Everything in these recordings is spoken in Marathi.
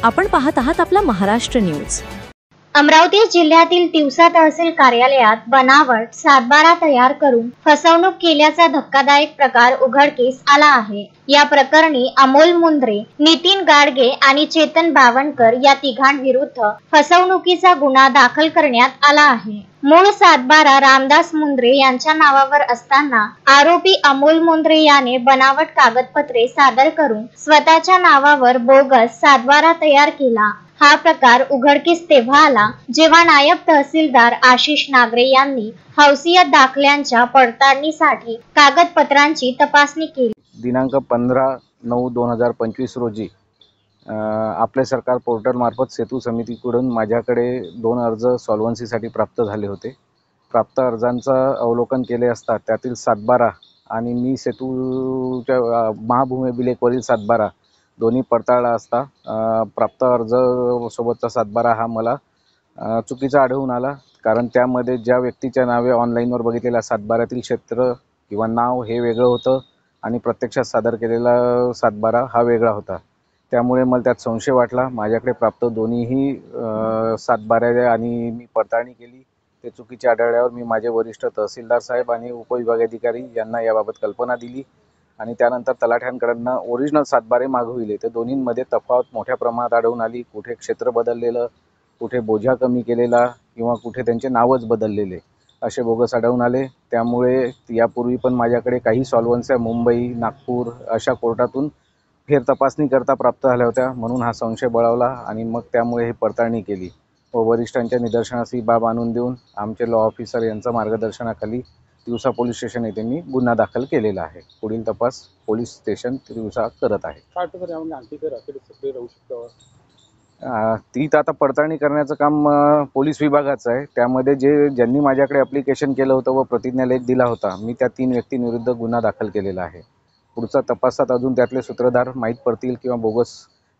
आपण पाहत आहात आपला महाराष्ट्र न्यूज। अमरावती जिल्ह्यातील तिवसा तहसील कार्यालयात बनावट सातबारा तयार करून फसवणूक केल्याचा धक्कादायक प्रकार उघडकीस आला आहे। या प्रकरणी अमोल मुंद्रे, नितीन गाडगे आणि चेतन बावनकर या तिघांविरुद्ध फसवणुकीचा गुन्हा दाखल करण्यात आला आहे। मूळ सातबारा रामदास मुंद्रे यांच्या नावावर असताना आरोपी अमोल मुंद्रे याने बनावट कागदपत्रे सादर करून स्वतःच्या नावावर बोगस सातबारा तयार केला। हा प्रकार उघडकीस तेव्हा आला जेव्हा नायब तहसीलदार आशिष नागरे यांनी हौसियत दाखल्यांच्या पडताळणीसाठी कागदपत्रांची तपासणी केली। दिनांक 15/9/2025 रोजी आपले सरकार पोर्टल मार्फत सेतू समितीकडून माझ्याकडे 2 अर्ज सॉल्व्हन्सीसाठी प्राप्त झाले होते। प्राप्त अर्जांचं अवलोकन केले असता त्यातील सातबारा आणि मी सेतूच्या महाभूमी अभिलेखवरील सातबारा दोन्ही पडताळला असता प्राप्त अर्ज सोबतचा सातबारा हा मला चुकीचा आढळून आला। कारण त्यामध्ये ज्या व्यक्तीच्या नावे ऑनलाईनवर बघितलेल्या सातबाऱ्यातील क्षेत्र किंवा नाव हे वेगळं होतं आणि प्रत्यक्षात सादर केलेला सातबारा हा वेगळा होता। त्यामुळे मला त्यात संशय वाटला। माझ्याकडे प्राप्त दोन्हीही सातबाऱ्या आणि मी पडताळणी केली, ते चुकीचे आढळल्यावर मी माझे वरिष्ठ तहसीलदार साहेब आणि उपविभागाधिकारी यांना याबाबत कल्पना दिली आणि त्यानंतर तलाठ्यांकडून ओरिजिनल सातबारे मागविले। तर दोन्हींमध्ये तफावत मोठ्या प्रमाणात आढळून आली। कुठे क्षेत्र बदललेलं, कुठे बोजा कमी केलेला किंवा कुठे त्यांचे नावच बदललेले असे बोगस आढळून आले। त्यामुळे यापूर्वी पण माझ्याकडे काही सॉल्व्हन्स्या मुंबई, नागपूर अशा कोर्टातून फेर तपासणी करता प्राप्त झाल्या होत्या, म्हणून हा संशय बळावला आणि मग त्यामुळे हे पडताळणी केली व वरिष्ठांच्या निदर्शनास ही बाब आणून देऊन आमचे लॉ ऑफिसर यांच्या मार्गदर्शनाखाली तिवसा पोलीस स्टेशन येथे मी गुन्हा दाखल केलेला आहे। पुढील तपास पोलीस स्टेशन तिवसा करत आहे। ती आता पडताळणी करण्याचं काम पोलीस विभागाचं आहे। त्यामध्ये ज्यांनी माझ्याकडे ॲप्लिकेशन केलं होतं व प्रतिज्ञालेख दिला होता, मी त्या 3 व्यक्तींविरुद्ध गुन्हा दाखल केलेला आहे। पुढचा तपासात अजून त्यातले सूत्रधार माहीत पडतील किंवा बोगस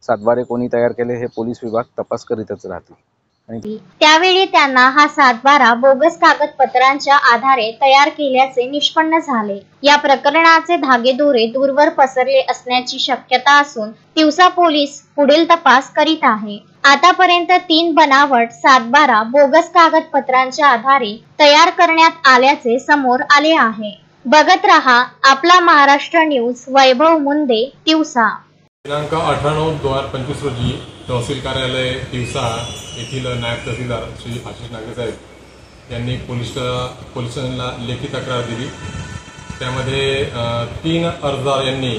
सातबारे कोणी तयार केले हे पोलीस विभाग तपास करीतच राहतील। त्यावेळी त्यांना हा सातबारा बोगस कागदपत्रांच्या आधारे तयार केल्याचे निष्पन्न झाले। या प्रकरणाचे धागेदोरे दूरवर पसरले असण्याची शक्यता असून तिवसा पोलीस पुढील तपास करीत आहे। आतापर्यंत 3 बनावट सातबारा बोगस कागदपत्रांच्या आधारे तयार करण्यात आल्याचे समोर आले आहे। बघत रहा आपला महाराष्ट्र न्यूज। वैभव मुंदे, तिवसा। दिनांक 18/9/2025 रोजी तहसील कार्यालय तिवसा येथील नायब तहसीलदार श्री आशिष नागरे साहेब यांनी पोलिसांना लेखी तक्रार दिली। त्यामध्ये 3 अर्जदार यांनी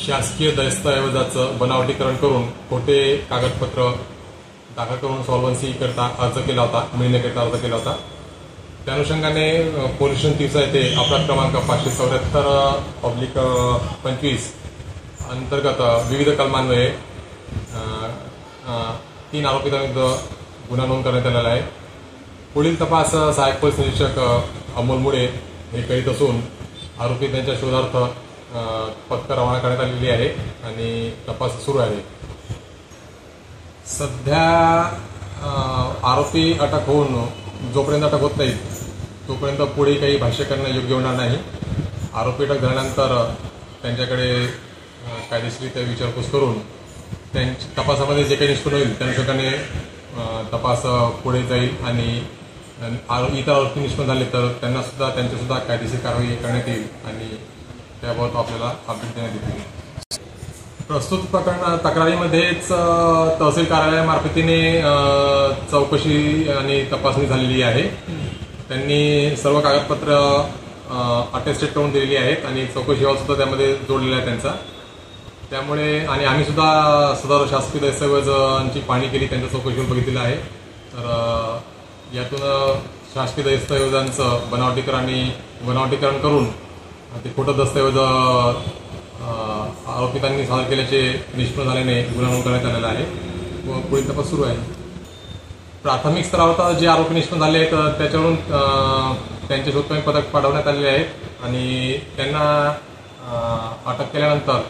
शासकीय दस्तऐवजाचं बनावटीकरण करून खोटे कागदपत्र दाखल करून सॉल्व्हन्सी करता अर्ज केला होता, मिळण्याकरिता अर्ज केला होता। त्या अनुषंगाने पोलीस स्टेशन तिवसा येथे अपराध क्रमांक 574/25 अंतर्गत विविध कलमान्वये 3 आरोपींविरुद्ध गुन्हा नोंद करण्यात आलेला आहे। पुढील तपास सहाय्यक पोलीस निरीक्षक अमोल मुळे हे करीत असून आरोपी त्यांच्या शोधार्थ पथकं रवाना करण्यात आलेली आहे आणि तपास सुरू आहे। सध्या आरोपी अटक होऊन जोपर्यंत अटक होत नाही तोपर्यंत पुढे काही भाष्य करणं योग्य होणार नाही। आरोपी अटक झाल्यानंतर त्यांच्याकडे कायदेशीररित्या विचारपूस करून त्यांच्या तपासामध्ये जे काही निष्पन्न होईल त्या अनुषंगाने तपास पुढे जाईल आणि इतर आरोपी निष्पन्न झाले तर त्यांच्यासुद्धा कायदेशीर कारवाई करण्यात येईल आणि त्याबाबत आपल्याला अपडेट देण्यात येईल। प्रस्तुत प्रकरण तक्रारीमध्येच तहसील कार्यालयामार्फतीने चौकशी आणि तपासणी झालेली आहे। त्यांनी सर्व कागदपत्र अटेस्टेड करून दिलेली आहेत आणि चौकशी अहवाल सुद्धा त्यामध्ये जोडलेला आहे त्यांचा। त्यामुळे आणि आम्ही सुद्धा सर्व शासकीय दस्तऐवजांची पाहणी केली, त्यांच्या चौकशीवर बघितलेलं आहे। तर यातून शासकीय दस्तऐवजांचं बनावटीकरण करून ते खोटं दस्तऐवज आरोपितांनी सादर केल्याचे निष्पन्न झाल्याने गुन्हा नोंद करण्यात आलेला आहे व पुढील तपास सुरू आहे। प्राथमिक स्तरावर जे आरोपी निष्पन्न झाले आहेत त्याच्यावरून त्यांचे शोधमोहीम पथक पाठवण्यात आलेले आहेत आणि त्यांना अटक केल्यानंतर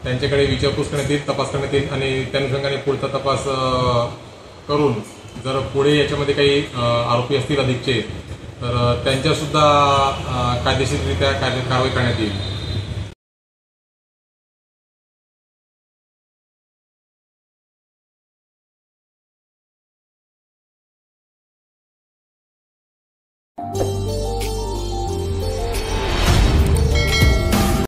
त्यांच्याकडे विचारपूस करण्यात येईल, तपास करण्यात येईल आणि त्या अनुषंगाने पुढचा तपास करून जर पुढे याच्यामध्ये काही आरोपी असतील अधिकचे तर त्यांच्यासुद्धा कायदेशीररित्या कारवाई करण्यात येईल। आहे.